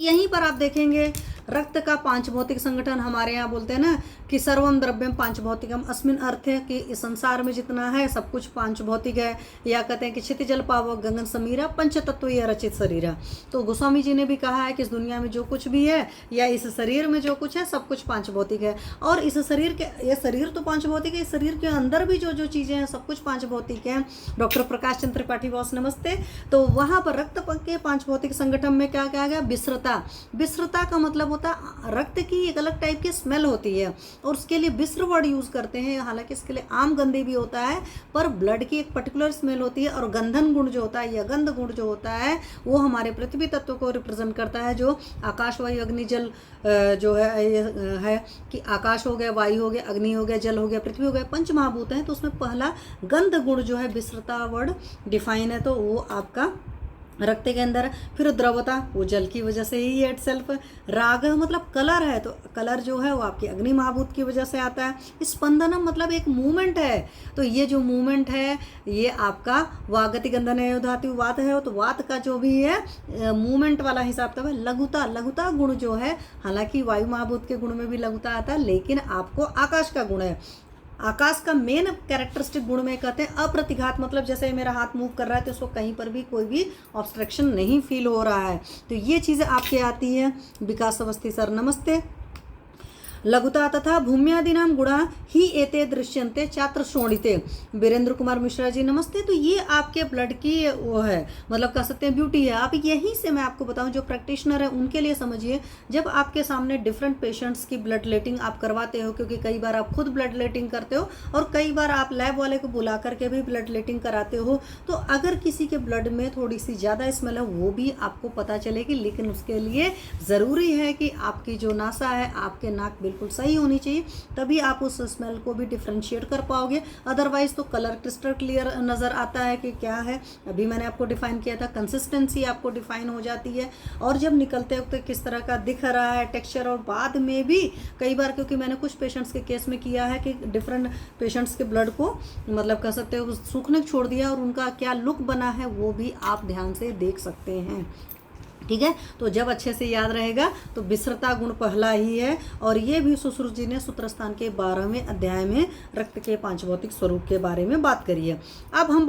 यहीं पर आप देखेंगे रक्त का पांच भौतिक संगठन, हमारे यहाँ बोलते हैं ना कि सर्वम द्रव्यम पांच भौतिकम अस्मिन अर्थ है कि इस संसार में जितना है सब कुछ पांच भौतिक है। या कहते हैं कि क्षितिजल पावक गगन समीरा पंच तत्व यह रचित शरीर। तो गोस्वामी जी ने भी कहा है कि इस दुनिया में जो कुछ भी है या इस शरीर में जो कुछ है सब कुछ पांच भौतिक है। और इस शरीर के, यह शरीर तो पांच भौतिक है, इस शरीर के अंदर भी जो जो चीजें हैं सब कुछ पांच भौतिक है। डॉक्टर प्रकाश चंद्र त्रिपाठी बॉस नमस्ते। तो वहां पर रक्त के पांच भौतिक संगठन में क्या कहा गया, विस्रता। विस्रता का मतलब होता है रक्त की एक अलग टाइप की स्मेल होती है और उसके लिए विस्र वर्ड यूज करते हैं। हालांकि इसके लिए आम गंधे भी होता है, पर ब्लड की एक पर्टिकुलर स्मेल होती है। और गंधन गुण जो होता है या गंध गुण जो होता है वो हमारे पृथ्वी तत्व को रिप्रेजेंट करता है, जो आकाश वायु अग्नि जल जो है कि आकाश हो गया, वायु हो गया, अग्नि हो गया, जल हो गया, पृथ्वी हो गया, पंच महाभूत हैं। तो उसमें पहला गंध गुण जो है विस्रता वर्ड डिफाइन है, तो वो आपका रक्त के अंदर। फिर द्रवता, वो जल की वजह से ही इट सेल्फ। राग मतलब कलर है, तो कलर जो है वो आपकी अग्नि महाभूत की वजह से आता है। स्पंदनम मतलब एक मूवमेंट है, तो ये जो मूवमेंट है ये आपका वागति गंधन है, धातु वात है, तो वात का जो भी है मूवमेंट वाला हिसाब तब है। लघुता, लघुता गुण जो है, हालांकि वायु महाभूत के गुण में भी लघुता आता है, लेकिन आपको आकाश का गुण है। आकाश का मेन कैरेक्टरिस्टिक गुण में कहते हैं अप्रतिघात, मतलब जैसे मेरा हाथ मूव कर रहा है तो उसको कहीं पर भी कोई भी ऑब्स्ट्रक्शन नहीं फील हो रहा है। तो ये चीज़ें आपके आती है। विकास अवस्थी सर नमस्ते। लघुता तथा भूम्यादिनाम गुणा ही एते दृश्यन्ते चात्र शोणिते। वीरेंद्र कुमार मिश्रा जी नमस्ते। तो ये आपके ब्लड की वो है, मतलब कह सकते हैं ब्यूटी है। आप यहीं से मैं आपको बताऊं, जो प्रैक्टिशनर है उनके लिए समझिए, जब आपके सामने डिफरेंट पेशेंट्स की ब्लड लेटिंग आप करवाते हो, क्योंकि कई बार आप खुद ब्लड लेटिंग करते हो और कई बार आप लैब वाले को बुला करके भी ब्लड लेटिंग कराते हो, तो अगर किसी के ब्लड में थोड़ी सी ज़्यादा स्मेल है वो भी आपको पता चलेगी। लेकिन उसके लिए ज़रूरी है कि आपकी जो नासा है, आपके नाक बिल्कुल सही होनी चाहिए, तभी आप उस स्मेल को भी डिफरेंशिएट कर पाओगे। अदरवाइज तो कलर क्रिस्टल क्लियर नज़र आता है कि क्या है। अभी मैंने आपको डिफाइन किया था, कंसिस्टेंसी आपको डिफाइन हो जाती है, और जब निकलते वक्त किस तरह का दिख रहा है टेक्सचर। और बाद में भी कई बार, क्योंकि मैंने कुछ पेशेंट्स के केस में किया है कि डिफरेंट पेशेंट्स के ब्लड को मतलब कह सकते हो सूखने छोड़ दिया, और उनका क्या लुक बना है वो भी आप ध्यान से देख सकते हैं। ठीक है, तो जब अच्छे से याद रहेगा तो विस्रता गुण पहला ही है। और ये भी सुश्रुत जी ने सूत्रस्थान के 12वें अध्याय में रक्त के पांच भौतिक स्वरूप के बारे में बात करी है। अब हम